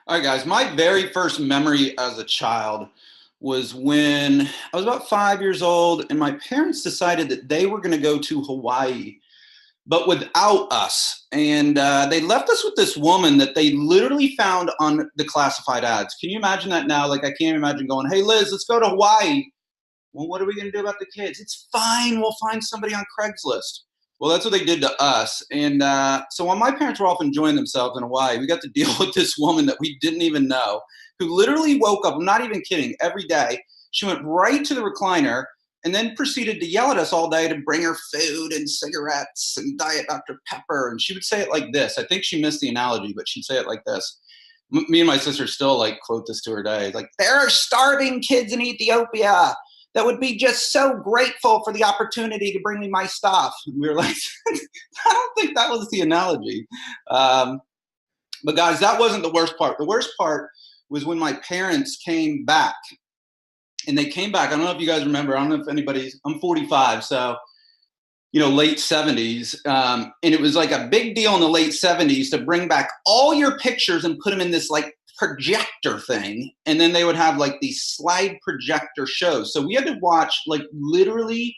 All right, guys. My very first memory as a child was when I was about 5 years old, and my parents decided that they were going to go to Hawaii, but without us. And they left us with this woman that they literally found on the classified ads. Can you imagine that now? Like, I can't imagine going, "Hey, Liz, let's go to Hawaii." Well, what are we going to do about the kids? It's fine. We'll find somebody on Craigslist. Well, that's what they did to us. And so while my parents were off enjoying themselves in Hawaii, we got to deal with this woman that we didn't even know, who literally woke up, I'm not even kidding, every day. She went right to the recliner and then proceeded to yell at us all day to bring her food and cigarettes and Diet Dr. Pepper. And she would say it like this. I think she missed the analogy, but she'd say it like this. Me and my sister still like quote this to her day. Like, there are starving kids in Ethiopia that would be just so grateful for the opportunity to bring me my stuff. And we were like, I don't think that was the analogy. Um, but guys, that wasn't the worst part. The worst part was when my parents came back. And they came back. I don't know if you guys remember. I don't know if anybody's, I'm 45. So, late 70s. And it was like a big deal in the late 70s to bring back all your pictures and put them in this like projector thing. And then they would have like these slide projector shows. So we had to watch like literally,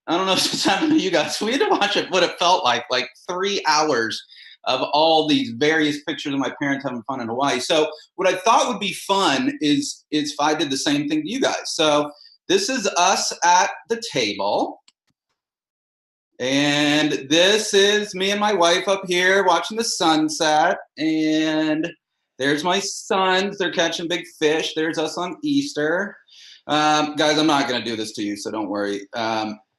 I don't know if this happened to you guys. We had to watch it, what it felt like 3 hours of all these various pictures of my parents having fun in Hawaii. So what I thought would be fun is if I did the same thing to you guys. So this is us at the table. And this is me and my wife up here watching the sunset. And there's my sons. They're catching big fish. There's us on Easter. Guys, I'm not going to do this to you, so don't worry.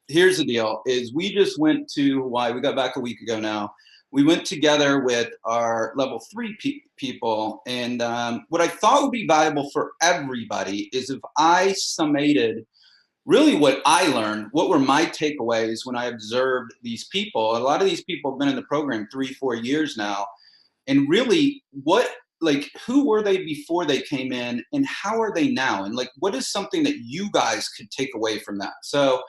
Here's the deal, is we just went to Hawaii. We got back a week ago now. We went together with our level 3 people. And what I thought would be valuable for everybody is if I summated really what I learned, what were my takeaways when I observed these people. A lot of these people have been in the program 3-4 years now. And really, who were they before they came in, and how are they now? And like, what is something that you guys could take away from that? So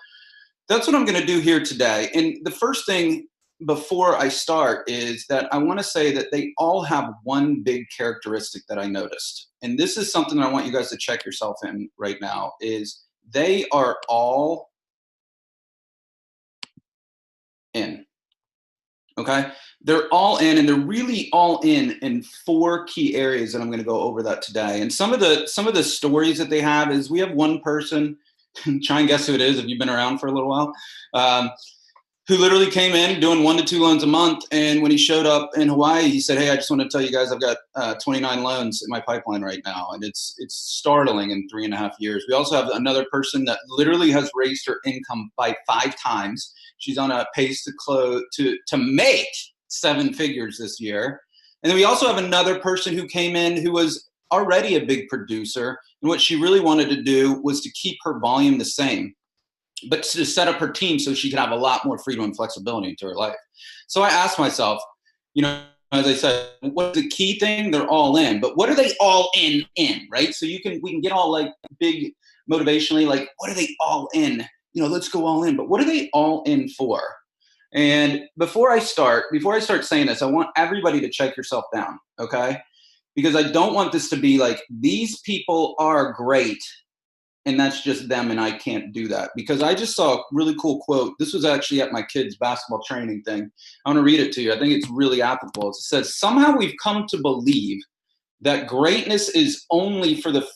that's what I'm going to do here today. And the first thing before I start is that I want to say that they all have one big characteristic that I noticed. And this is something that I want you guys to check yourself in right now, is they are all in. Okay, they're all in, and they're really all in 4 key areas, and I'm going to go over that today. And some of the stories that they have is, we have one person, try and guess who it is if you've been around for a little while, who literally came in doing 1 to 2 loans a month. And when he showed up in Hawaii, he said, "Hey, I just want to tell you guys, I've got 29 loans in my pipeline right now." And it's startling in 3.5 years. We also have another person that literally has raised her income by 5 times. She's on a pace to make 7 figures this year. And then we also have another person who came in who was already a big producer. And what she really wanted to do was to keep her volume the same, but to set up her team so she could have a lot more freedom and flexibility into her life. So I asked myself, as I said, what's the key thing? They're all in, but what are they all in, right? So we can get all like big motivationally, like, what are they all in? Let's go all in, but what are they all in for? And before I start saying this, I want everybody to check yourself down, okay? Because I don't want this to be like, these people are great and that's just them and I can't do that. Because I just saw a really cool quote. This was actually at my kids' basketball training thing. I want to read it to you. I think it's really applicable. It says, "Somehow we've come to believe that greatness is only for the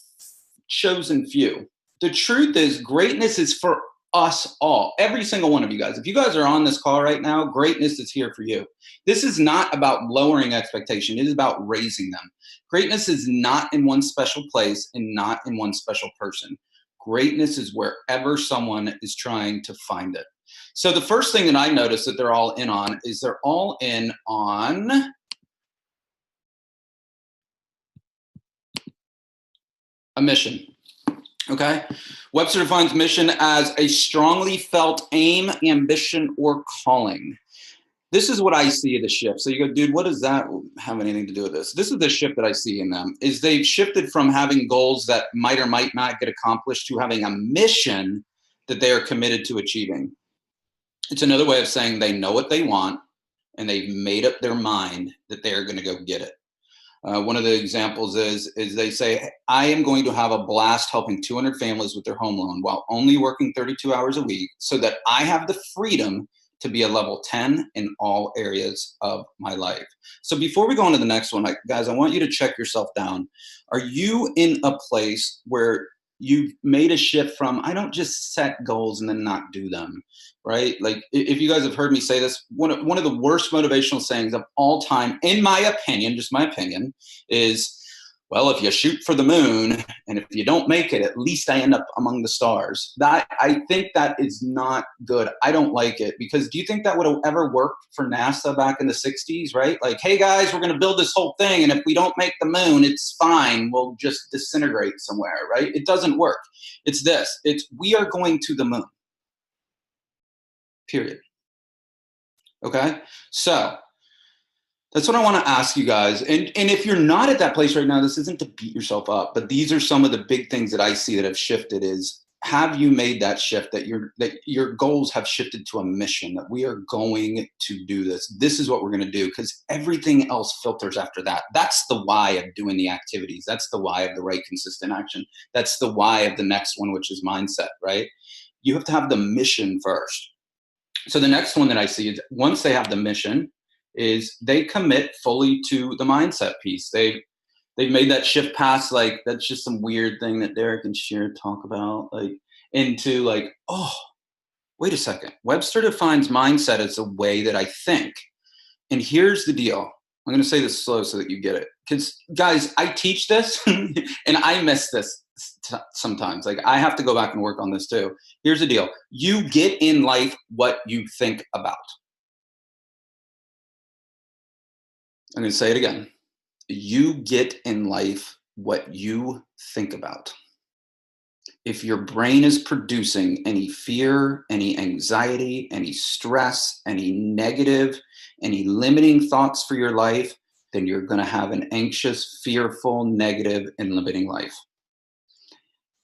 chosen few. The truth is, greatness is for us all, every single one of you guys. If you guys are on this call right now, greatness is here for you. This is not about lowering expectation. It is about raising them. Greatness is not in one special place and not in one special person. Greatness is wherever someone is trying to find it." So the first thing that I noticed that they're all in on is they're all in on a mission. Okay? Webster defines mission as a strongly felt aim, ambition, or calling. This is what I see of the shift. So you go, "Dude, what does that have anything to do with this?" This is the shift that I see in them, is they've shifted from having goals that might or might not get accomplished to having a mission that they are committed to achieving. It's another way of saying they know what they want and they've made up their mind that they are going to go get it. One of the examples is they say, I am going to have a blast helping 200 families with their home loan while only working 32 hours a week so that I have the freedom to be a level 10 in all areas of my life. So before we go on to the next one, guys, I want you to check yourself down. Are you in a place where you've made a shift from, I don't just set goals and then not do them, right? Like if you guys have heard me say this, one of the worst motivational sayings of all time, in my opinion, just my opinion, is, well, if you shoot for the moon and if you don't make it, at least I end up among the stars. That, I think that is not good. I don't like it, because do you think that would have ever worked for NASA back in the 60s, right? Like, hey guys, we're going to build this whole thing, and if we don't make the moon, it's fine. We'll just disintegrate somewhere, right? It doesn't work. It's this. It's, we are going to the moon. Period. Okay? So that's what I want to ask you guys. And if you're not at that place right now, this isn't to beat yourself up, but these are some of the big things that I see that have shifted. Is, have you made that shift, that your goals have shifted to a mission, that we are going to do this? This is what we're going to do, because everything else filters after that. That's the why of doing the activities. That's the why of the right consistent action. That's the why of the next one, which is mindset, right? You have to have the mission first. So the next one that I see is, once they have the mission, is they commit fully to the mindset piece. They've made that shift past, like, that's just some weird thing that Derek and Sheer talk about, like, into like, oh, wait a second. Webster defines mindset as a way that I think. And here's the deal. I'm going to say this slow so that you get it. Because guys, I teach this and I miss this sometimes. Like, I have to go back and work on this too. Here's the deal. You get in life what you think about. I'm going to say it again. You get in life what you think about. If your brain is producing any fear, any anxiety, any stress, any negative, any limiting thoughts for your life, then you're going to have an anxious, fearful, negative, and limiting life.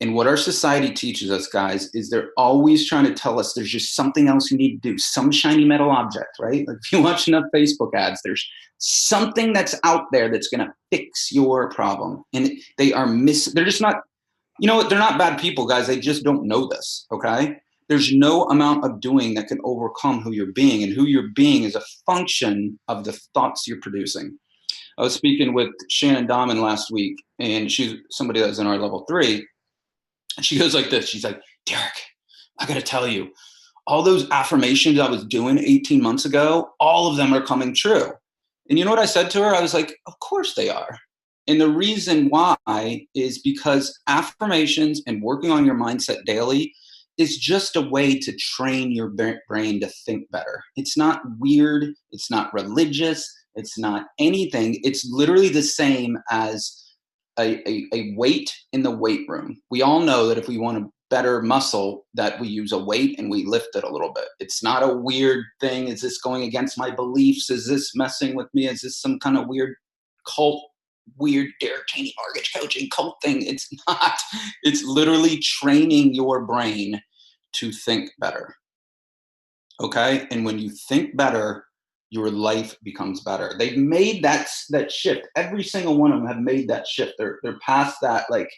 And what our society teaches us, guys, is they're always trying to tell us there's just something else you need to do, some shiny metal object, right? Like, if you watch enough Facebook ads, there's something that's out there that's going to fix your problem. And they're just not, you know what? They're not bad people, guys. They just don't know this, okay? There's no amount of doing that can overcome who you're being, and who you're being is a function of the thoughts you're producing. I was speaking with Shannon Dahman last week, and she's somebody that's in our level 3. She goes like this. She's like, Derek, I got to tell you, all those affirmations I was doing 18 months ago, all of them are coming true. And you know what I said to her? I was like, of course they are. And the reason why is because affirmations and working on your mindset daily is just a way to train your brain to think better. It's not weird. It's not religious. It's not anything. It's literally the same as a weight in the weight room. We all know that if we want a better muscle, that we use a weight and we lift it a little bit. It's not a weird thing. Is this going against my beliefs? Is this messing with me? Is this some kind of weird cult, weird Derek Chaney mortgage coaching cult thing? It's not. It's literally training your brain to think better. Okay? And when you think better, your life becomes better. They've made that shift. Every single one of them have made that shift. They're past that, like,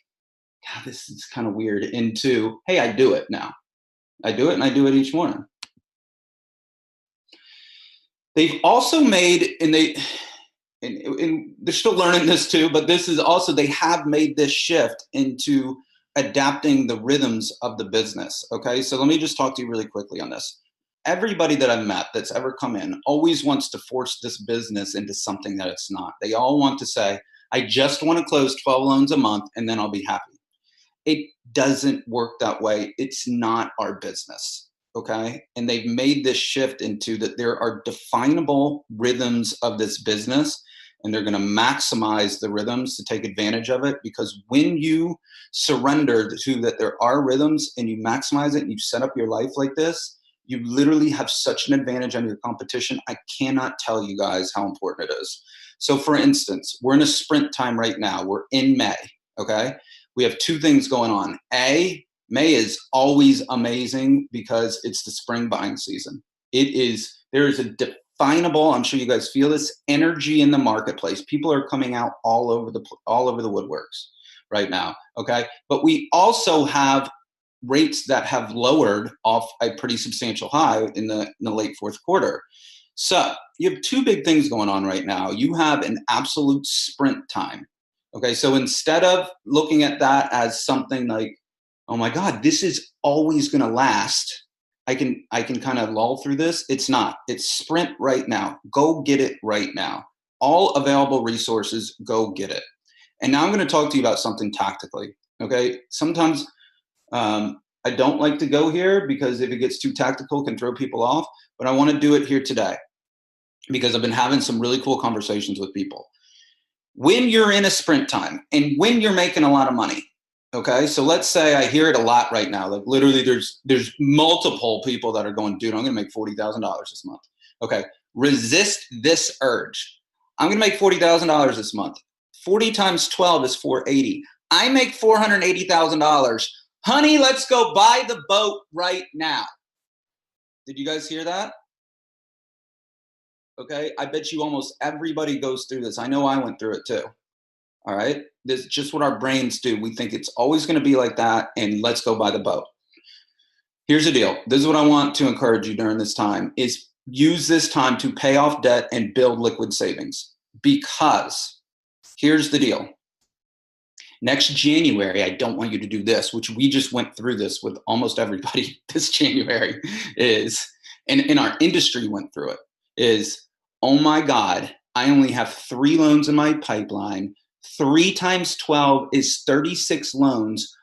God, this is kind of weird, into, hey, I do it now. I do it, and I do it each morning. They've also made, and they're still learning this too, but this is also, they have made this shift into adapting the rhythms of the business. Okay, so let me just talk to you really quickly on this. Everybody that I've met that's ever come in always wants to force this business into something that it's not. They all want to say, I just want to close 12 loans a month and then I'll be happy. It doesn't work that way. It's not our business, okay? And they've made this shift into that there are definable rhythms of this business, and they're going to maximize the rhythms to take advantage of it, because when you surrender to that there are rhythms and you maximize it and you set up your life like this, you literally have such an advantage on your competition. I cannot tell you guys how important it is. So for instance, we're in a sprint time right now. We're in May, okay? We have 2 things going on. May is always amazing because it's the spring buying season. There is a indefinable, I'm sure you guys feel this, energy in the marketplace. People are coming out all over the woodworks right now, okay? But we also have rates that have lowered off a pretty substantial high in the late fourth quarter. So you have two big things going on right now. You have an absolute sprint time. Okay, so instead of looking at that as something like, oh my God, this is always going to last, I can kind of lull through this. It's not. It's sprint right now. Go get it right now. All available resources, go get it. And now I'm going to talk to you about something tactically. Okay, sometimes I don't like to go here because if it gets too tactical, it can throw people off. But I want to do it here today because I've been having some really cool conversations with people. When you're in a sprint time and when you're making a lot of money, okay, so let's say I hear it a lot right now. Like literally, there's multiple people that are going, dude, I'm going to make $40,000 this month. Okay, resist this urge. I'm going to make $40,000 this month. 40 times 12 is 480. I make $480,000. Honey, let's go buy the boat right now. Did you guys hear that? Okay, I bet you almost everybody goes through this. I know I went through it too. All right, this is just what our brains do. We think it's always going to be like that, and let's go buy the boat. Here's the deal. This is what I want to encourage you during this time is use this time to pay off debt and build liquid savings. Because here's the deal. Next January, I don't want you to do this, which we just went through this with almost everybody this January is, and our industry went through it, is, oh my God, I only have 3 loans in my pipeline. 3 times 12 is 36 loans.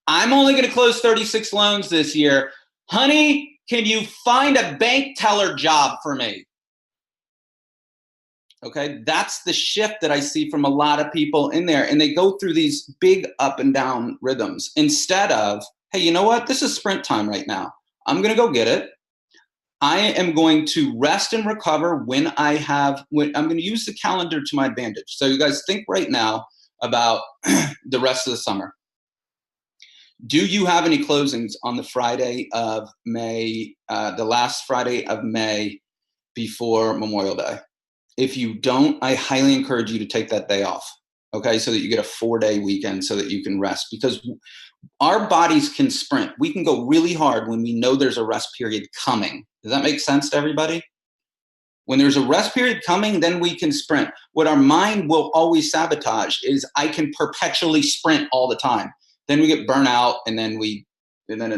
I'm only going to close 36 loans this year. Honey, can you find a bank teller job for me? Okay, that's the shift that I see from a lot of people in there. And they go through these big up and down rhythms instead of, hey, you know what? This is sprint time right now. I'm going to go get it. I am going to rest and recover when I'm going to use the calendar to my advantage. So you guys think right now about the rest of the summer. Do you have any closings on the Friday of May, the last Friday of May before Memorial Day? If you don't, I highly encourage you to take that day off, okay, so that you get a 4-day weekend so that you can rest, because our bodies can sprint. We can go really hard when we know there's a rest period coming. Does that make sense to everybody? When there's a rest period coming, then we can sprint. What our mind will always sabotage is I can perpetually sprint all the time. Then we get burnt out, and then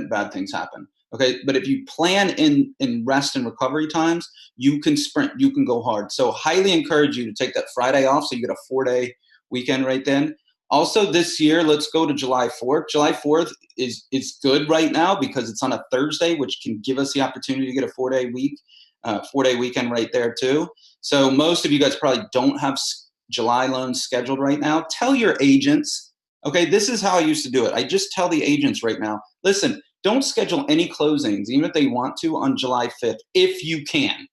bad things happen. Okay, but if you plan in rest and recovery times, you can sprint, you can go hard. So highly encourage you to take that Friday off so you get a 4-day weekend right then. Also this year, let's go to July 4th. July 4th is good right now because it's on a Thursday, which can give us the opportunity to get a 4-day weekend right there too. So most of you guys probably don't have July loans scheduled right now. Tell your agents, okay, this is how I used to do it. I just tell the agents right now, listen, don't schedule any closings, even if they want to, on July 5th, if you can.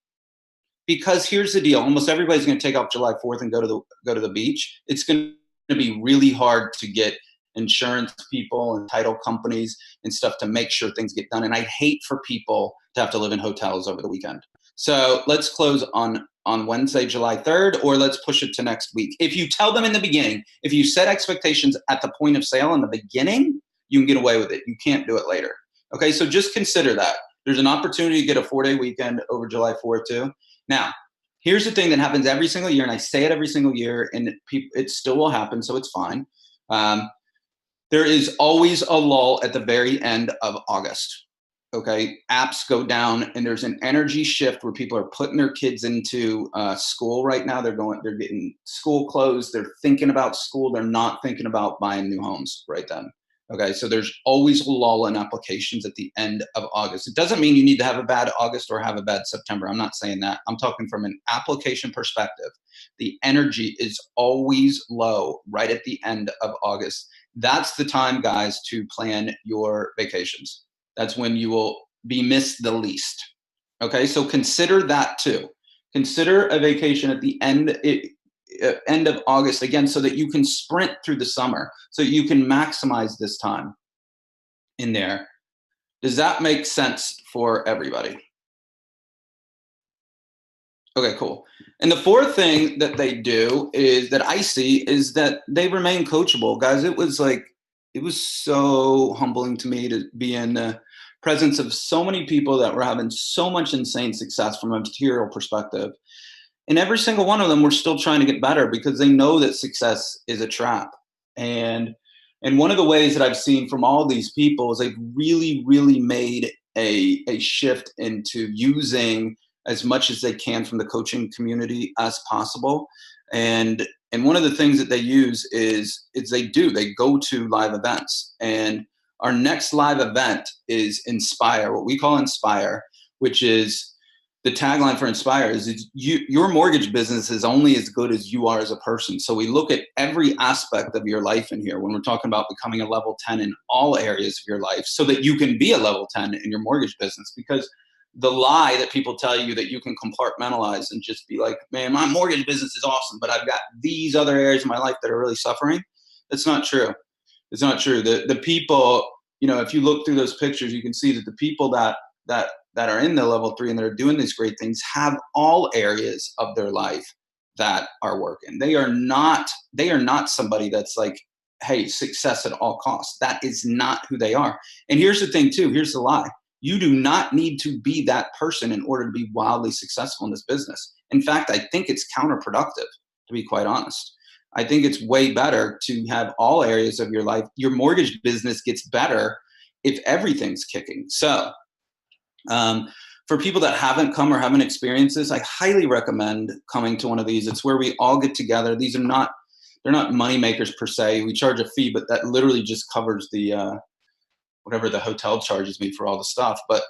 Because here's the deal. Almost everybody's going to take off July 4th and go to the beach. It's going to be really hard to get insurance people and title companies and stuff to make sure things get done. And I hate for people to have to live in hotels over the weekend. So let's close on Wednesday, July 3rd, or let's push it to next week. If you tell them in the beginning, if you set expectations at the point of sale in the beginning, you can get away with it. You can't do it later. Okay, so just consider that. There's an opportunity to get a 4-day weekend over July 4th too. Now, here's the thing that happens every single year, and I say it every single year, and it still will happen, so it's fine. There is always a lull at the very end of August. Okay, apps go down, and there's an energy shift where people are putting their kids into school right now. They're getting school clothes. They're thinking about school. They're not thinking about buying new homes right then. Okay, so there's always a lull in applications at the end of August. It doesn't mean you need to have a bad August or have a bad September. I'm not saying that. I'm talking from an application perspective. The energy is always low right at the end of August. That's the time, guys, to plan your vacations. That's when you will be missed the least. Okay, so consider that too. Consider a vacation at the end of August again, so that you can sprint through the summer, so you can maximize this time in there. Does that make sense for everybody? Okay, cool. And the fourth thing that they do is that I see is that they remain coachable. Guys, it was so humbling to me to be in the presence of so many people that were having so much insane success from a material perspective. And every single one of them were still trying to get better because they know that success is a trap. And and one of the ways that I've seen from all these people is they've really, really made a shift into using as much as they can from the coaching community as possible. And one of the things that they use is they go to live events. And our next live event is Inspire, what we call Inspire, which is the tagline for Inspire is your mortgage business is only as good as you are as a person. So we look at every aspect of your life in here when we're talking about becoming a level 10 in all areas of your life so that you can be a level 10 in your mortgage business. Because the lie that people tell you that you can compartmentalize and just be like, man, my mortgage business is awesome, but I've got these other areas of my life that are really suffering. That's not true. It's not true. The people, if you look through those pictures, you can see that the people that are in the level 3 and that are doing these great things have all areas of their life that are working. They are not somebody that's like, hey, success at all costs. That is not who they are. And here's the thing too, here's the lie. You do not need to be that person in order to be wildly successful in this business. In fact, I think it's counterproductive, to be quite honest. I think it's way better to have all areas of your life. Your mortgage business gets better if everything's kicking. So um, for people that haven't come or haven't experienced this, I highly recommend coming to one of these. It's where we all get together. They're not money makers per se. We charge a fee, but that literally just covers the whatever the hotel charges me for all the stuff. But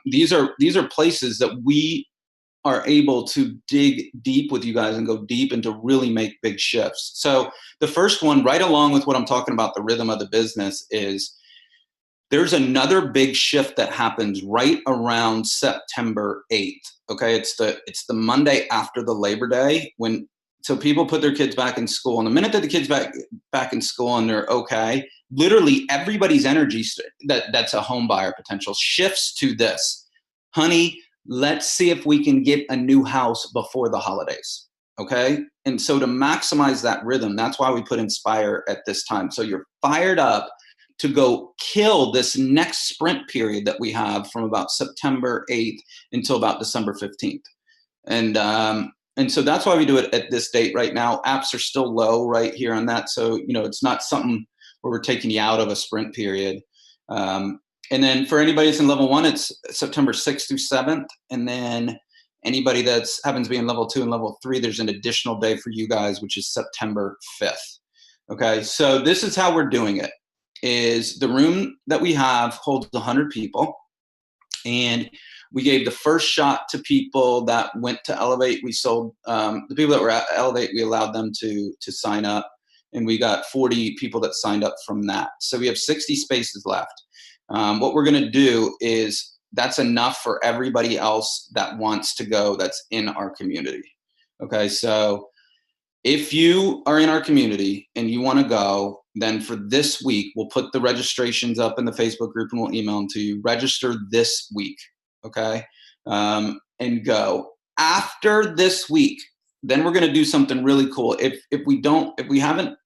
these are places that we are able to dig deep with you guys and go deep and to really make big shifts. So the first one, right along with what I'm talking about, the rhythm of the business, is there's another big shift that happens right around September 8th. Okay, it's the Monday after the Labor Day, when so people put their kids back in school, and the minute that the kids back in school and they're okay, literally everybody's energy that's a home buyer potential shifts to this. Honey, let's see if we can get a new house before the holidays. Okay, and so to maximize that rhythm, that's why we put Inspire at this time. So you're fired up to go kill this next sprint period that we have from about September 8th until about December 15th. And so that's why we do it at this date right now. Apps are still low right here on that. So, it's not something where we're taking you out of a sprint period. And then for anybody that's in level 1, it's September 6th through 7th. And then anybody that's happens to be in level 2 and level 3, there's an additional day for you guys, which is September 5th. Okay, so this is how we're doing it. Is the room that we have holds 100 people, and we gave the first shot to people that went to Elevate. We sold the people that were at Elevate. We allowed them to sign up, and we got 40 people that signed up from that. So we have 60 spaces left. What we're going to do is that's enough for everybody else that wants to go that's in our community. Okay, so if you are in our community and you want to go, then for this week, we'll put the registrations up in the Facebook group and we'll email them to you. Register this week, okay? And go. After this week, then we're going to do something really cool. If we haven't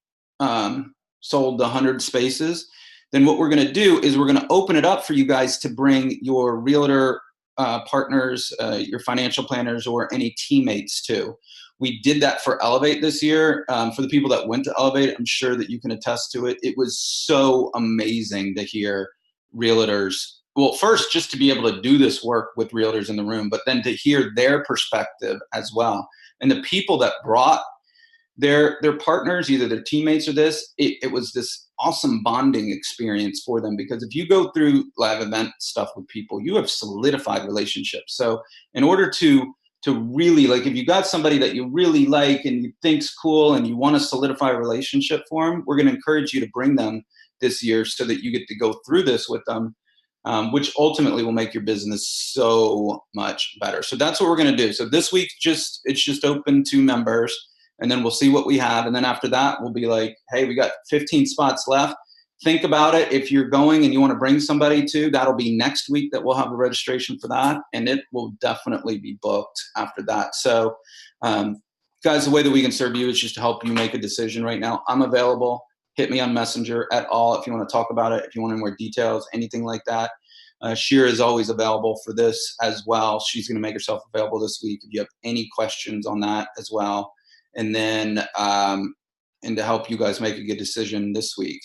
sold the 100 spaces, then what we're going to do is we're going to open it up for you guys to bring your realtor partners, your financial planners, or any teammates too. We did that for Elevate this year. For the people that went to Elevate, I'm sure that you can attest to it. It was so amazing to hear realtors. Well, first, just to be able to do this work with realtors in the room, but then to hear their perspective as well. And the people that brought their partners, either their teammates or this, it was this awesome bonding experience for them. Because if you go through live event stuff with people, you have solidified relationships. So in order to really, like, if you got somebody that you really like and you think's cool and you want to solidify a relationship for them, we're going to encourage you to bring them this year so that you get to go through this with them, which ultimately will make your business so much better. So that's what we're going to do. So this week, it's just open to members, and then we'll see what we have. And then after that, we'll be like, hey, we got 15 spots left. think about it. If you're going and you want to bring somebody too, that'll be next week that we'll have the registration for that. And it will definitely be booked after that. So, guys, the way that we can serve you is just to help you make a decision right now. I'm available. Hit me on Messenger at all if you want to talk about it, if you want any more details, anything like that. Shira is always available for this as well. She's going to make herself available this week if you have any questions on that as well. And then, and to help you guys make a good decision this week.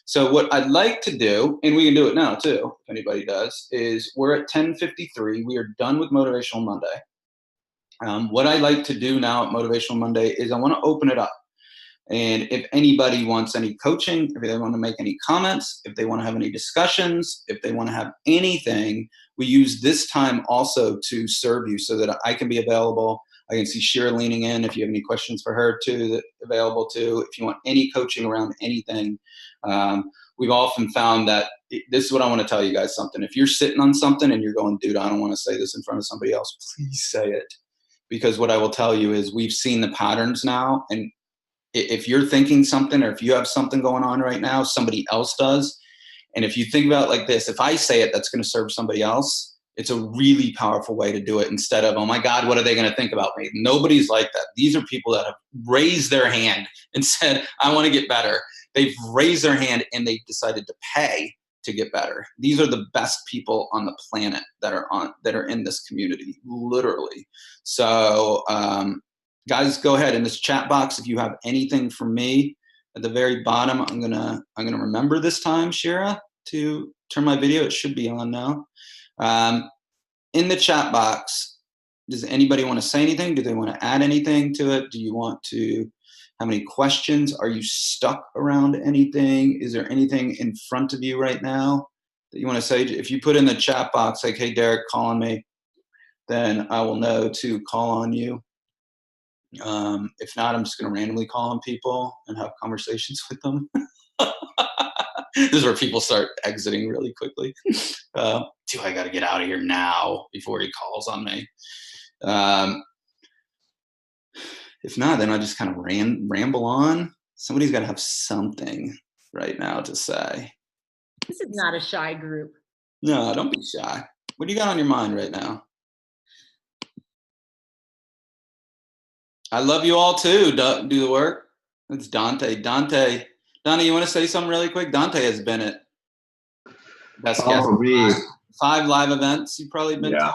So what I'd like to do, and we can do it now too, if anybody does, is we're at 10:53. We are done with Motivational Monday. What I like to do now at Motivational Monday is I want to open it up. And if anybody wants any coaching, if they want to make any comments, if they want to have any discussions, if they want to have anything, we use this time also to serve you so that I can be available. I can see Shira leaning in if you have any questions for her too, that available too. If you want any coaching around anything, we've often found that this is what I want to tell you guys something. If you're sitting on something and you're going, dude, I don't want to say this in front of somebody else, please say it. Because what I will tell you is we've seen the patterns now. And if you're thinking something, or if you have something going on right now, somebody else does. And if you think about it like this, if I say it, that's going to serve somebody else. It's a really powerful way to do it instead of, oh my God, what are they going to think about me? Nobody's like that. These are people that have raised their hand and said, I want to get better. They've raised their hand and they've decided to pay to get better. These are the best people on the planet that are in this community, literally. So, guys, go ahead in this chat box if you have anything for me. At the very bottom, I'm gonna remember this time, Shira, to turn my video. It should be on now. In the chat box, does anybody want to say anything? Do they want to add anything to it? Do you want to have any questions? Are you stuck around anything? Is there anything in front of you right now that you want to say? If you put in the chat box, like, hey, Derek, call on me, then I will know to call on you. If not, I'm just going to randomly call on people and have conversations with them. This is where people start exiting really quickly. Dude, I got to get out of here now before he calls on me. If not, then I just kind of ramble on. Somebody's got to have something right now to say. This is not a shy group. No, don't be shy. What do you got on your mind right now? I love you all too. Do the work. It's Dante. Dante, you want to say something really quick? Dante has been at best guess. 5 live events. You've probably been. Yeah.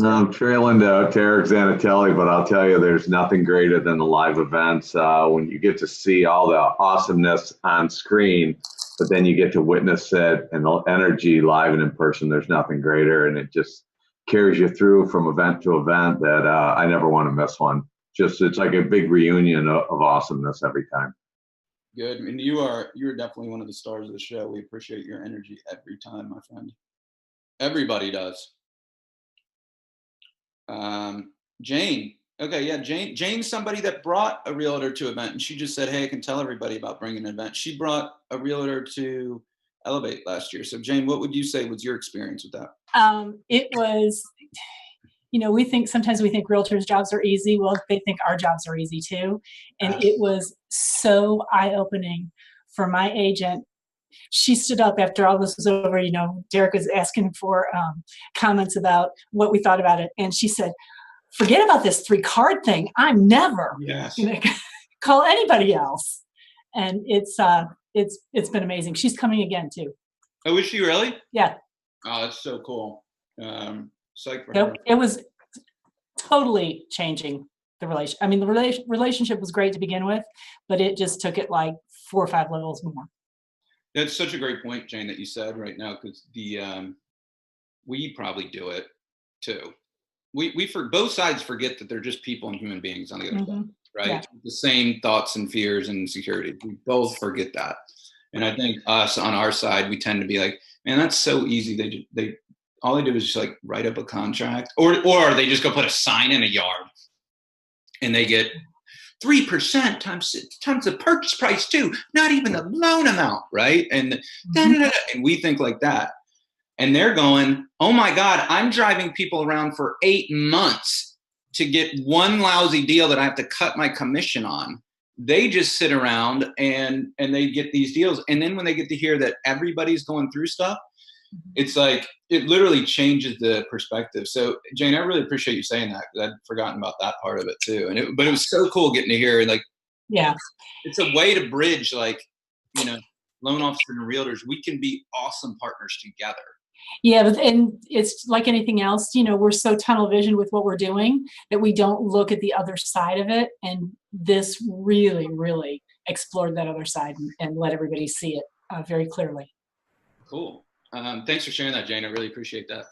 I'm trailing to Tarek Zanatelli, but I'll tell you, there's nothing greater than the live events when you get to see all the awesomeness on screen, but then you get to witness it and the energy live and in person. There's nothing greater, and it just carries you through from event to event that I never want to miss one. Just it's like a big reunion of awesomeness every time. Good. And you're definitely one of the stars of the show. We appreciate your energy every time, my friend. Everybody does. Jane. Okay, yeah, Jane's somebody that brought a realtor to an event, and she just said, hey, I can tell everybody about bringing an event. She brought a realtor to Elevate last year. So Jane, what would you say was your experience with that? It was, sometimes we think realtors' jobs are easy. Well, they think our jobs are easy too. And it was so eye-opening for my agent. She stood up after all this was over. Derek was asking for comments about what we thought about it. And she said, forget about this 3-card thing. I'm never going to call anybody else. And it's been amazing. She's coming again too. Oh, is she really? Yeah. Oh, that's so cool. Psych for her. It was totally changing the relation. I mean, the relationship was great to begin with, but it just took it like 4 or 5 levels more. That's such a great point, Jane, that you said right now, because we probably do it too. We for both sides forget that they're just people and human beings on the other side, right? Yeah. The same thoughts and fears and insecurities. We both forget that. And I think us on our side, we tend to be like, man, that's so easy. They all they do is just like write up a contract, or they just go put a sign in a yard, and they get 3% times the purchase price too, not even the loan amount, right? And and we think like that, and they're going, oh my God, I'm driving people around for 8 months to get one lousy deal that I have to cut my commission on, they just sit around and they get these deals. And then when they get to hear that everybody's going through stuff, it's like, it literally changes the perspective. So Jane, I really appreciate you saying that, because I'd forgotten about that part of it too. But it was so cool getting to hear, like, Yeah. it's a way to bridge, like, you know, loan officers and realtors, we can be awesome partners together. Yeah, and it's like anything else, you know, we're so tunnel vision with what we're doing that we don't look at the other side of it. And this really, really explored that other side and let everybody see it very clearly. Cool. Thanks for sharing that, Jane. I really appreciate that.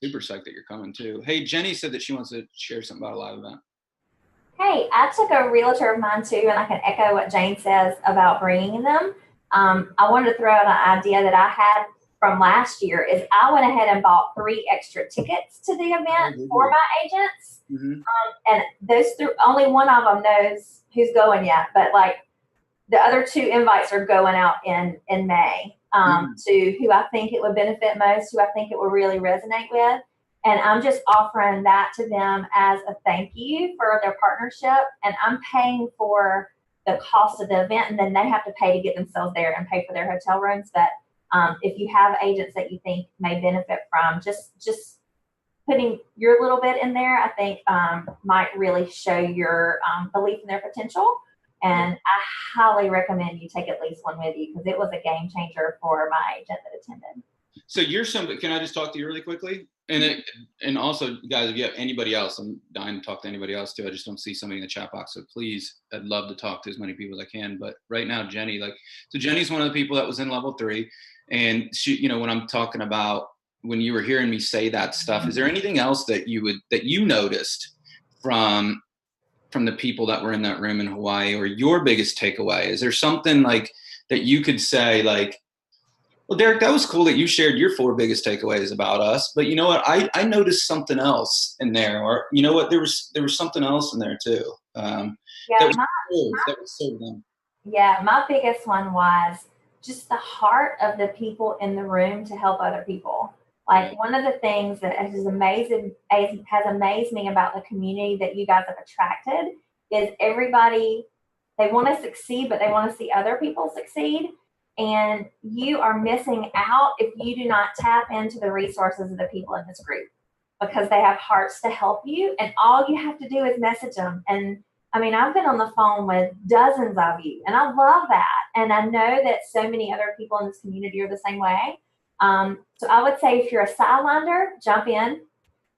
Super psyched that you're coming too. Hey, Jenny said that she wants to share something about a live event. Hey, I took a realtor of mine too, and I can echo what Jane says about bringing them. I wanted to throw out an idea that I had from last year is I went ahead and bought 3 extra tickets to the event for my agents. And those only one of them knows who's going yet, but like the other 2 invites are going out in May to who I think it would benefit most, who I think it will really resonate with. And I'm just offering that to them as a thank you for their partnership. And I'm paying for the cost of the event, and then they have to pay to get themselves there and pay for their hotel rooms. But if you have agents that you think may benefit from just putting your little bit in there, I think might really show your belief in their potential. And I highly recommend you take at least one with you, because it was a game changer for my agent that attended. So you're somebody, can I just talk to you really quickly? And also, guys, if you have anybody else, I'm dying to talk to anybody else too. I just don't see somebody in the chat box. So please, I'd love to talk to as many people as I can. But right now, Jenny, so Jenny's one of the people that was in level 3. And she, you know, when I'm talking about, when you were hearing me say that stuff, is there anything else that you noticed from the people that were in that room in Hawaii, or your biggest takeaway? Is there something like that you could say, like, well, Derek, that was cool that you shared your 4 biggest takeaways about us, but you know what? I noticed something else in there, or you know what? There was something else in there too. That was so them. Yeah, my biggest one was just the heart of the people in the room to help other people. Like, one of the things that has amazed me about the community that you guys have attracted is everybody, they want to succeed, but they want to see other people succeed. And you are missing out if you do not tap into the resources of the people in this group, because they have hearts to help you, and all you have to do is message them. And I mean, I've been on the phone with dozens of you, and I love that. And I know that so many other people in this community are the same way. So I would say if you're a sidelander, jump in,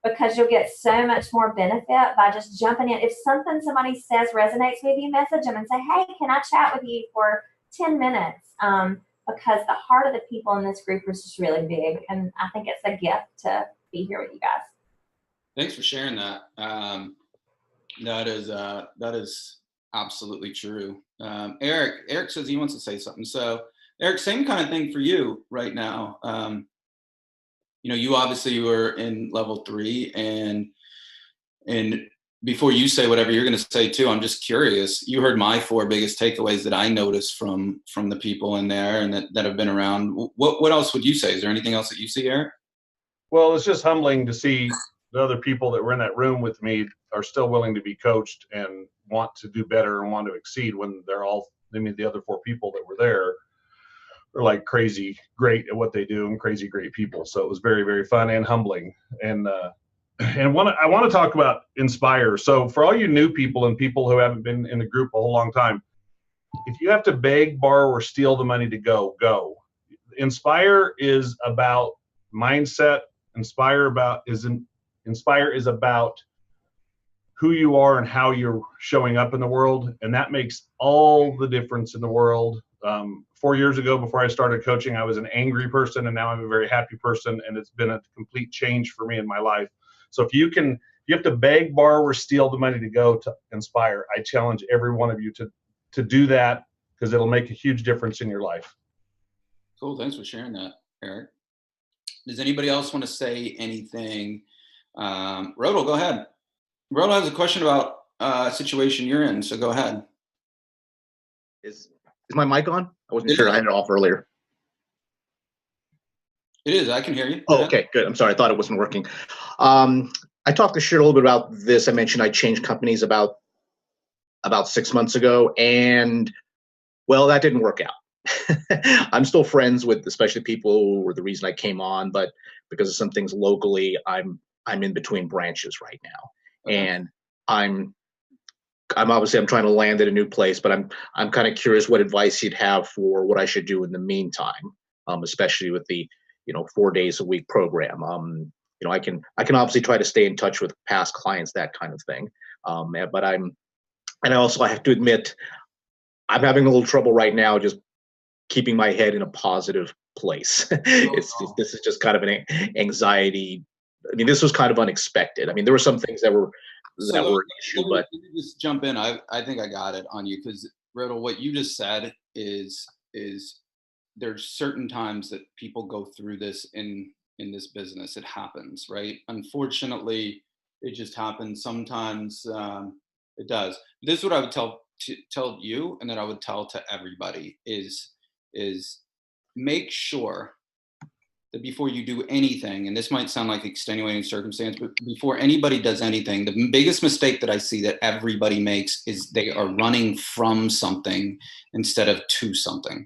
because you'll get so much more benefit by just jumping in. If somebody says resonates with you, message them and say, hey, can I chat with you for 10 minutes? Because the heart of the people in this group is just really big. And I think it's a gift to be here with you guys. Thanks for sharing that. That is absolutely true. Eric says he wants to say something. So Eric, same kind of thing for you right now. You know, you obviously were in level 3, and before you say whatever you're going to say too, I'm just curious. You heard my 4 biggest takeaways that I noticed from the people in there and that have been around. What else would you say? Is there anything else that you see, Eric? Well, it's just humbling to see the other people that were in that room with me are still willing to be coached and want to do better and want to exceed, when the other 4 people that were there are like crazy great at what they do and crazy great people. So it was very, very fun and humbling. And I want to talk about Inspire. So for all you new people and people who haven't been in the group a whole long time, if you have to beg, borrow, or steal the money to go. Inspire is about mindset. Inspire is about who you are and how you're showing up in the world. And that makes all the difference in the world. 4 years ago, before I started coaching, I was an angry person, and now I'm a very happy person. And it's been a complete change for me in my life. So if you have to beg, borrow, or steal the money to go to Inspire, I challenge every one of you to do that, because it'll make a huge difference in your life. Cool. Thanks for sharing that, Eric. Does anybody else want to say anything? Rodel, go ahead. Rodel has a question about a situation you're in, so go ahead. Is my mic on? I wasn't sure. I had it off earlier. It is. I can hear you. Oh, okay, good. I'm sorry. I thought it wasn't working. I talked to Shir a little bit about this. I mentioned I changed companies about about 6 months ago, and well, that didn't work out. I'm still friends with especially people who were the reason I came on, but because of some things locally, I'm in between branches right now, Okay. and I'm obviously I'm trying to land at a new place, but I'm kind of curious what advice you'd have for what I should do in the meantime, especially with the 4 days a week program. I can obviously try to stay in touch with past clients, that kind of thing. But I also have to admit I'm having a little trouble right now just keeping my head in a positive place. This is just kind of an anxiety. I mean, this was kind of unexpected. I mean, there were some things that were So an issue, but let me just jump in. I think I got it on you because Riddle, what you just said is there's certain times that people go through this in this business. It happens, right? Unfortunately, it just happens. Sometimes it does. This is what I would tell you, and that I would tell to everybody is make sure that before you do anything, and this might sound like extenuating circumstance, but before anybody does anything, the biggest mistake that I see that everybody makes is they are running from something instead of to something.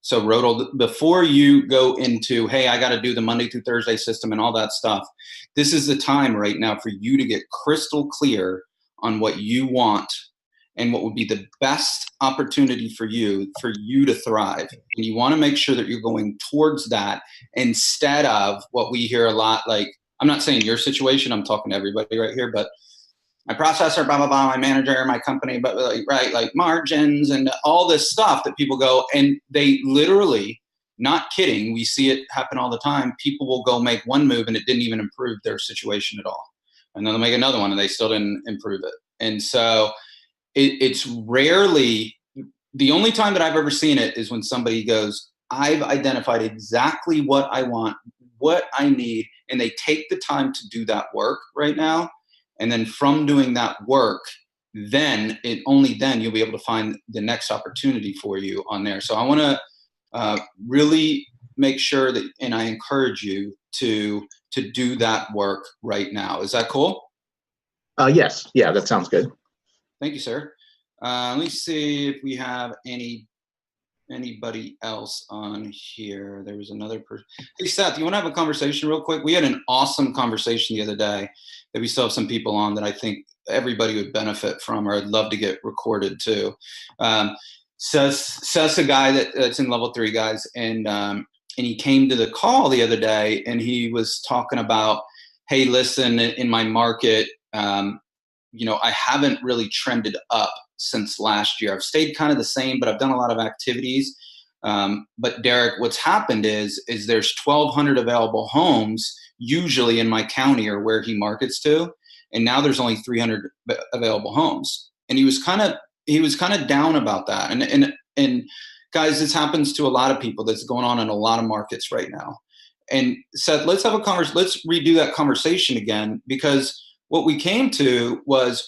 So Rodel, before you go into, hey, I got to do the Monday through Thursday system and all that stuff, this is the time right now for you to get crystal clear on what you want and what would be the best opportunity for you to thrive. And you want to make sure that you're going towards that instead of what we hear a lot. Like, I'm not saying your situation, I'm talking to everybody right here, but my processor, blah, blah, blah, my manager, my company, but like margins and all this stuff that people go, and they literally, not kidding, we see it happen all the time. People will go make one move and it didn't even improve their situation at all. And then they'll make another one and they still didn't improve it. And so it's rarely, the only time that I've ever seen it is when somebody goes, I've identified exactly what I want, what I need, and they take the time to do that work right now. And then from doing that work, only then you'll be able to find the next opportunity for you on there. So I want to really make sure that, and I encourage you to do that work right now. Is that cool? Yes. Yeah, that sounds good. Thank you, sir. Let me see if we have anybody else on here. There was another person. Hey, Seth, you want to have a conversation real quick? We had an awesome conversation the other day that we still have some people on that I think everybody would benefit from, or I'd love to get recorded too. Seth's a guy that's in level 3, guys, and he came to the call the other day and he was talking about, hey, listen, in my market, I haven't really trended up since last year. I've stayed kind of the same, but I've done a lot of activities. But Derek, what's happened is there's 1,200 available homes usually in my county or where he markets to, and now there's only 300 available homes. And he was kind of down about that. And guys, this happens to a lot of people. That's going on in a lot of markets right now. And Seth, let's let's redo that conversation again, because what we came to was,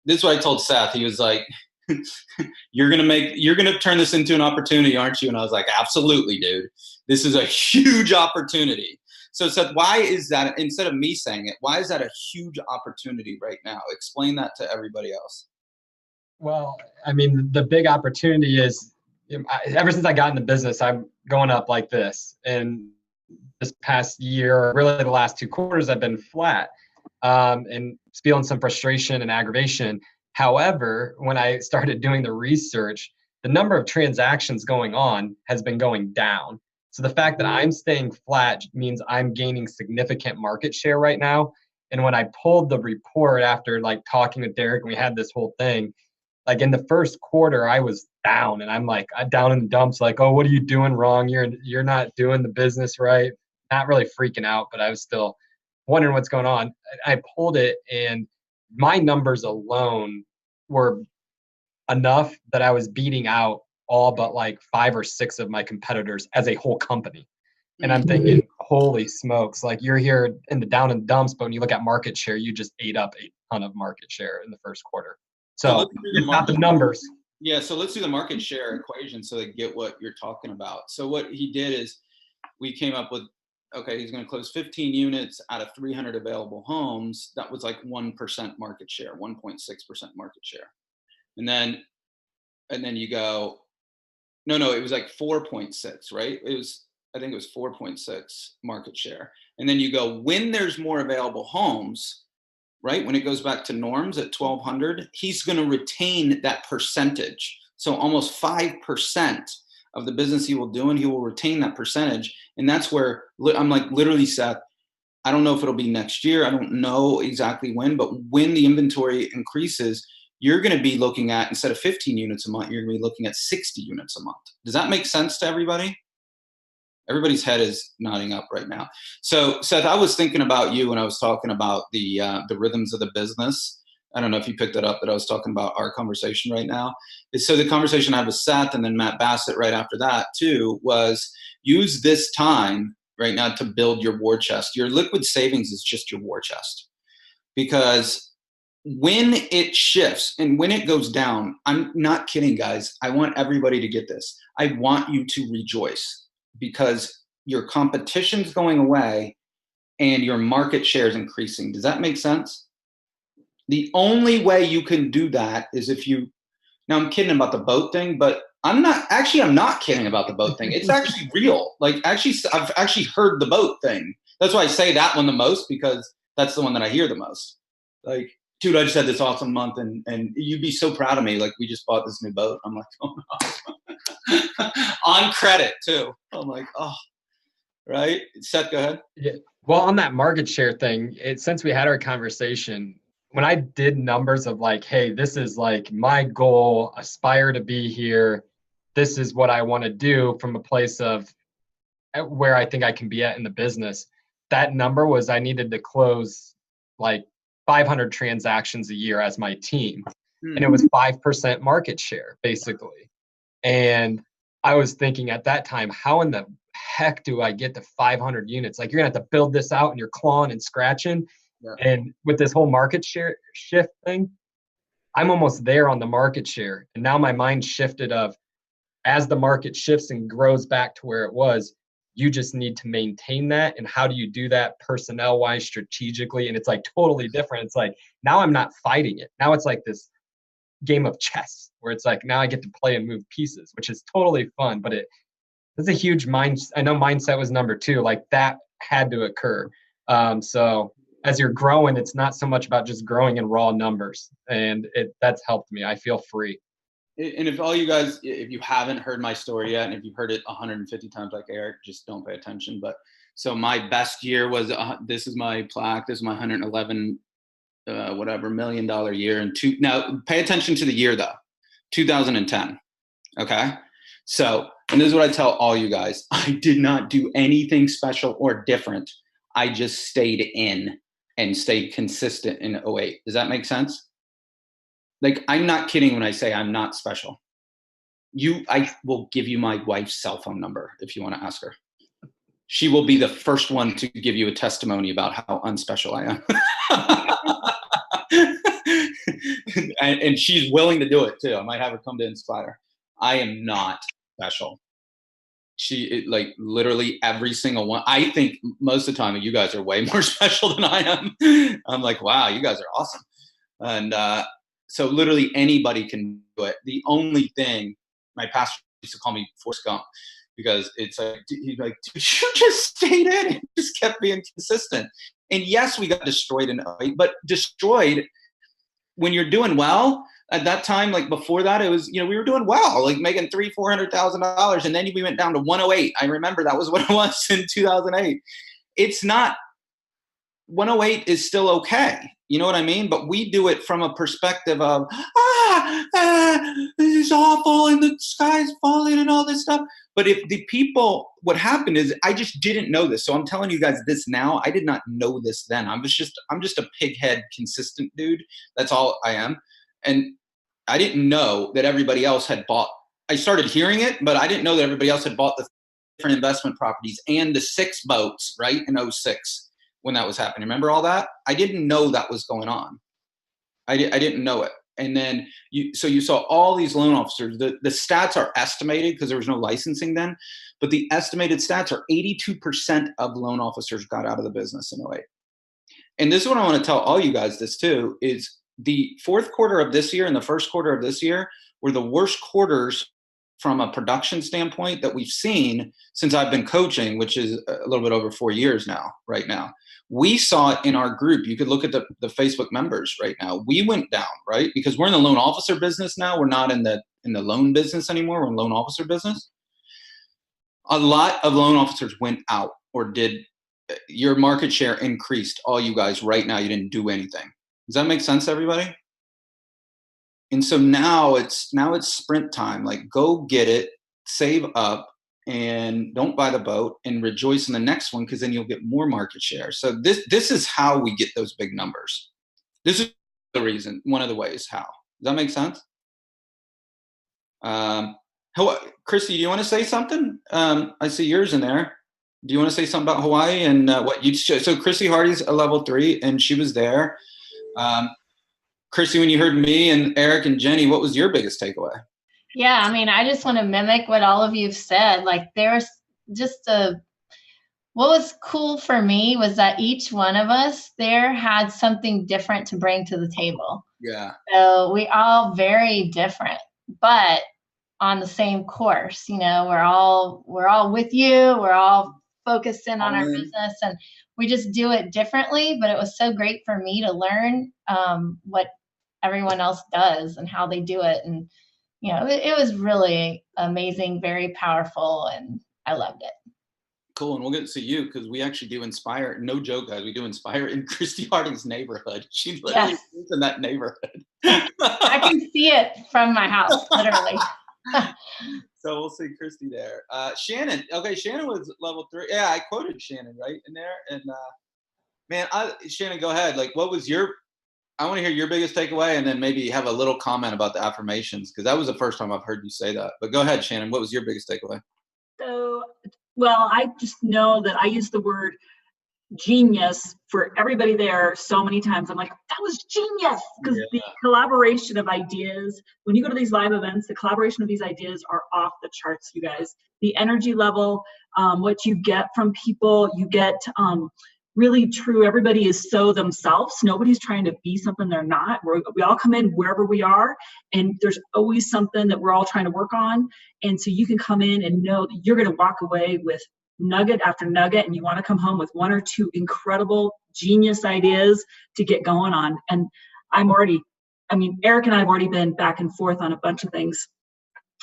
this is what I told Seth. He was like, you're going to turn this into an opportunity, aren't you? And I was like, absolutely, dude. This is a huge opportunity. So Seth, why is that, instead of me saying it, why is that a huge opportunity right now? Explain that to everybody else. Well, I mean, the big opportunity is, ever since I got in the business, I'm going up like this. And this past year, really the last 2 quarters, I've been flat. And feeling some frustration and aggravation. However, when I started doing the research, the number of transactions going on has been going down. So the fact that I'm staying flat means I'm gaining significant market share right now. And when I pulled the report after talking with Derek and we had this whole thing, in the first quarter, I was down and I'm down in the dumps, oh, what are you doing wrong? You're not doing the business right. Not really freaking out, but I was still wondering what's going on. I pulled it and my numbers alone were enough that I was beating out all but 5 or 6 of my competitors as a whole company. And I'm thinking, holy smokes, you're here in the down and dumps, but when you look at market share, you just ate up a ton of market share in the first quarter. So it's not the numbers. Yeah, so let's do the market share equation so they get what you're talking about. So what he did is we came up with, okay, he's going to close 15 units out of 300 available homes. That was 1% market share, 1.6% market share. And then you go, no, it was like 4.6, right? I think it was 4.6 market share. And then you go, when there's more available homes, right? When it goes back to norms at 1,200, he's going to retain that percentage. So almost 5% of the business he will do, and he will retain that percentage. And that's where I'm like, literally, Seth, I don't know if it'll be next year. I don't know exactly when, but when the inventory increases, you're going to be looking at, instead of 15 units a month, you're going to be looking at 60 units a month. Does that make sense to everybody? Everybody's head is nodding up right now. So Seth, I was thinking about you when I was talking about the rhythms of the business. I don't know if you picked it up, that I was talking about our conversation right now. So the conversation I had with Seth and then Matt Bassett right after that too was, use this time right now to build your war chest. Your liquid savings is just your war chest. Because when it shifts and when it goes down, I'm not kidding, guys. I want everybody to get this. I want you to rejoice, because your competition's going away and your market share is increasing. Does that make sense? The only way you can do that is if you, now I'm kidding about the boat thing, but I'm not kidding about the boat thing. It's actually real. Like, I've actually heard the boat thing. That's why I say that one the most, because that's the one that I hear the most. Like, dude, I just had this awesome month, and you'd be so proud of me. Like, we just bought this new boat. I'm like, oh no. On credit too. I'm like, oh, right. Seth, go ahead. Yeah. Well, on that market share thing, since we had our conversation, when I did numbers of like, hey, this is like my goal, aspire to be here, this is what I want to do from a place of where I think I can be at in the business, that number was, I needed to close like 500 transactions a year as my team. And it was 5% market share, basically. And I was thinking at that time, how in the heck do I get to 500 units? Like, you're going to have to build this out and you're clawing and scratching. Yeah. And with this whole market share shift thing, I'm almost there on the market share. And now my mind shifted of, as the market shifts and grows back to where it was, you just need to maintain that. And how do you do that personnel wise, strategically? And it's like totally different. It's like, now I'm not fighting it. Now it's like this game of chess where it's like, now I get to play and move pieces, which is totally fun. But it's a huge I know mindset was number 2. Like, that had to occur. So as you're growing, it's not so much about just growing in raw numbers. And that's helped me. I feel free. And if all you guys, if you haven't heard my story yet, and if you've heard it 150 times like Eric, just don't pay attention. But so my best year was, this is my plaque, this is my 111 $1 million year. And now pay attention to the year though, 2010. Okay. So, and this is what I tell all you guys. I did not do anything special or different. I just stayed in and stayed consistent in 2008. Does that make sense? Like, I'm not kidding when I say I'm not special. I will give you my wife's cell phone number if you want to ask her. She will be the first one to give you a testimony about how unspecial I am. and she's willing to do it too. I might have her come to Inspire. I am not special. Like, literally every single one. I think most of the time you guys are way more special than I am. I'm like, wow, you guys are awesome. And so literally anybody can do it. The only thing, my pastor used to call me Forrest Gump, because it's like, he's like, dude, you just stayed in and just kept being consistent. And yes, we got destroyed in 2008, but destroyed when you're doing well. At that time, like before that, it was, we were doing well, like making $300,000-$400,000. And then we went down to 108. I remember that was what it was in 2008. It's not, 108 is still okay. You know what I mean? But we do it from a perspective of, this is awful and the sky's falling and all this stuff. But if the people, what happened is, I just didn't know this. So I'm telling you guys this now. I did not know this then. I'm just a pighead consistent dude. That's all I am. And I didn't know that everybody else had bought. I started hearing it, but I didn't know that everybody else had bought the different investment properties and the 6 boats, right, in 2006 when that was happening. Remember all that? I didn't know that was going on. I didn't know it. And then you saw all these loan officers. The stats are estimated because there was no licensing then, but the estimated stats are 82% of loan officers got out of the business in 2008. And this is what I want to tell all you guys this too, is the fourth quarter of this year and the first quarter of this year were the worst quarters from a production standpoint that we've seen since I've been coaching, which is a little bit over 4 years now, right now. We saw it in our group. You could look at the Facebook members right now. We went down, right? Because we're in the loan officer business now. We're not in the loan business anymore. We're in loan officer business. A lot of loan officers went out or did. Your market share increased. All you guys right now, you didn't do anything. Does that make sense to everybody? And so now it's sprint time. Like, go get it, save up, and don't buy the boat, and rejoice in the next one, because then you'll get more market share. So this is how we get those big numbers. This is the reason, one of the ways how. Does that make sense? Christy, do you want to say something? I see yours in there. Do you want to say something about Hawaii and what you show? So Christy Hardy's a level 3, and she was there. Christy, when you heard me and Eric and Jenny, what was your biggest takeaway? Yeah, I mean, I just want to mimic what all of you've said. Like, there's just what was cool for me was that each one of us there had something different to bring to the table. Yeah. So we all very different, but on the same course. You know, we're all with you. We're all focused in on our business, and we just do it differently. But it was so great for me to learn what everyone else does and how they do it. And, you know, it was really amazing, very powerful, and I loved it. Cool. And we'll get to see you, because we actually do Inspire. No joke, guys. We do Inspire in Christy Harding's neighborhood. She literally lives in that neighborhood. I can see it from my house, literally. So we'll see Christy there. Shannon. Okay, Shannon was level 3. Yeah, I quoted Shannon right in there. And man, Shannon, go ahead. Like, what was I want to hear your biggest takeaway, and then maybe have a little comment about the affirmations, because that was the first time I've heard you say that. But go ahead, Shannon. What was your biggest takeaway? So, well, I just know that I use the word genius for everybody there so many times. I'm like, that was genius, because the collaboration of ideas, when you go to these live events, the collaboration of these ideas are off the charts, you guys. The energy level, what you get from people, you get really true. Everybody is so themselves. Nobody's trying to be something they're not. We all come in wherever we are, and there's always something that we're all trying to work on. And so you can come in and know that you're going to walk away with nugget after nugget, and you want to come home with 1 or 2 incredible genius ideas to get going on. And Eric and I have already been back and forth on a bunch of things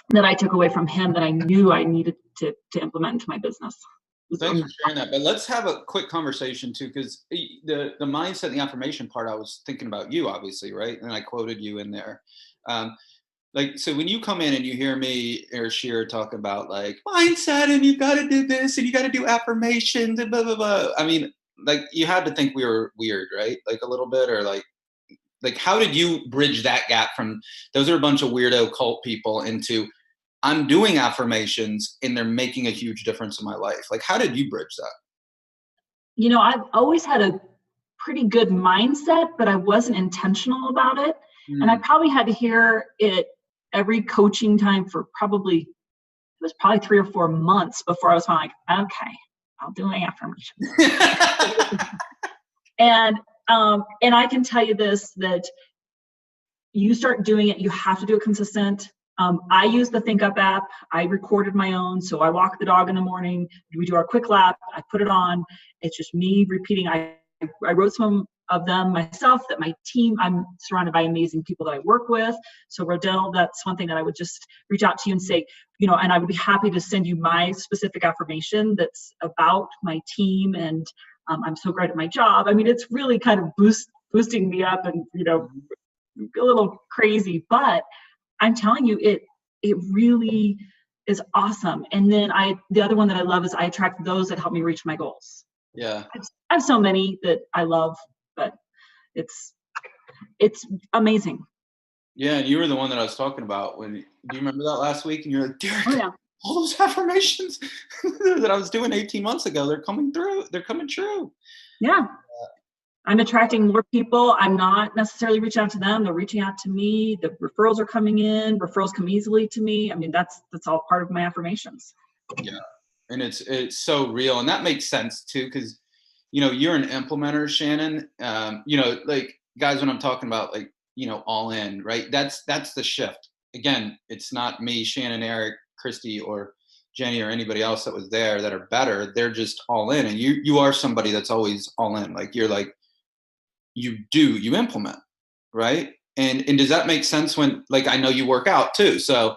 that I took away from him that I knew I needed to implement into my business. Thanks for sharing that. But let's have a quick conversation too, because the mindset and the affirmation part, I was thinking about you, obviously, right? And I quoted you in there. Like, so when you come in and you hear me or Sheer talk about like mindset, and you got to do this, and you got to do affirmations, and blah, blah, blah. I mean, like, you had to think we were weird, right? Like, a little bit, or like how did you bridge that gap from those are a bunch of weirdo cult people into I'm doing affirmations and they're making a huge difference in my life? Like, how did you bridge that? You know, I've always had a pretty good mindset, but I wasn't intentional about it. And I probably had to hear it every coaching time for it was probably 3 or 4 months before I was like, okay, I'll do my affirmation. And I can tell you this, that you start doing it, you have to do it consistent. I use the Think Up app. I recorded my own. So I walk the dog in the morning. We do our quick lap. I put it on. It's just me repeating. I wrote some of them myself, that my team, I'm surrounded by amazing people that I work with. So Rodell, that's one thing that I would just reach out to you and say, you know, and I would be happy to send you my specific affirmation that's about my team. And I'm so great at my job. I mean, it's really kind of boosting me up and, you know, a little crazy, but I'm telling you, it really is awesome. And then the other one that I love is I attract those that help me reach my goals. Yeah. I have so many that I love, but it's amazing. Yeah, and you were the one that I was talking about do you remember that last week? And you're like, Derek, Oh, yeah. all those affirmations that I was doing 18 months ago, they're coming through. They're coming true. Yeah. I'm attracting more people. I'm not necessarily reaching out to them. They're reaching out to me. The referrals are coming in. Referrals come easily to me. I mean, that's all part of my affirmations. Yeah. And it's so real. And that makes sense too, because, you know, you're an implementer, Shannon. You know, like, guys, when I'm talking about like all in, right? That's the shift. Again, it's not me, Shannon, Eric, Christy, or Jenny, or anybody else that was there that are better. They're just all in. And you are somebody that's always all in. Like, you're like, you implement, right? And does that make sense when, like, I know you work out too. So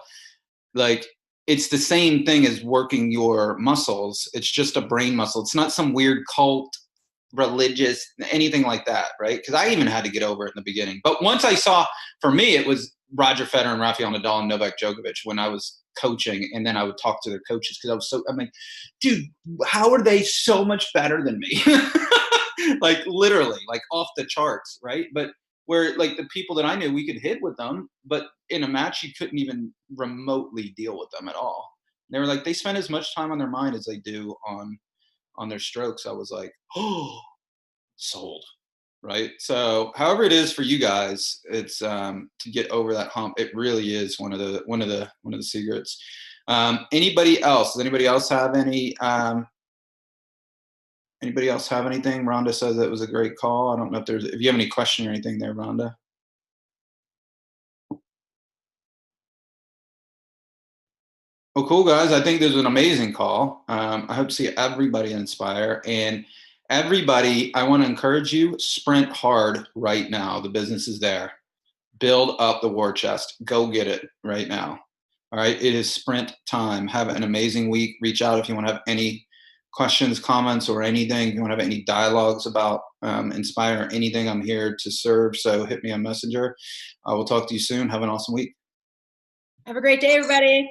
like, it's the same thing as working your muscles. It's just a brain muscle. It's not some weird cult, religious, anything like that, right? Because I even had to get over it in the beginning. But once I saw, for me, it was Roger Federer and Rafael Nadal and Novak Djokovic when I was coaching, and then I would talk to their coaches because I'm like, dude, how are they so much better than me? Like, literally, like, off the charts, right? But where, like, the people that I knew, we could hit with them, but in a match, you couldn't even remotely deal with them at all. They were like, they spend as much time on their mind as they do on their strokes. I was like, oh, sold, right? So however it is for you guys, it's to get over that hump. It really is one of the secrets. Anybody else? Does anybody else have any? Anybody else have anything? Rhonda says it was a great call. I don't know if you have any question or anything there, Rhonda. Well, cool, guys. I think this was an amazing call. I hope to see everybody inspire. And everybody, I want to encourage you, sprint hard right now. The business is there. Build up the war chest. Go get it right now. All right. It is sprint time. Have an amazing week. Reach out if you want to have any questions, comments, or anything. If you want to have any dialogues about Inspire or anything, I'm here to serve. So hit me on Messenger. I will talk to you soon. Have an awesome week. Have a great day, everybody.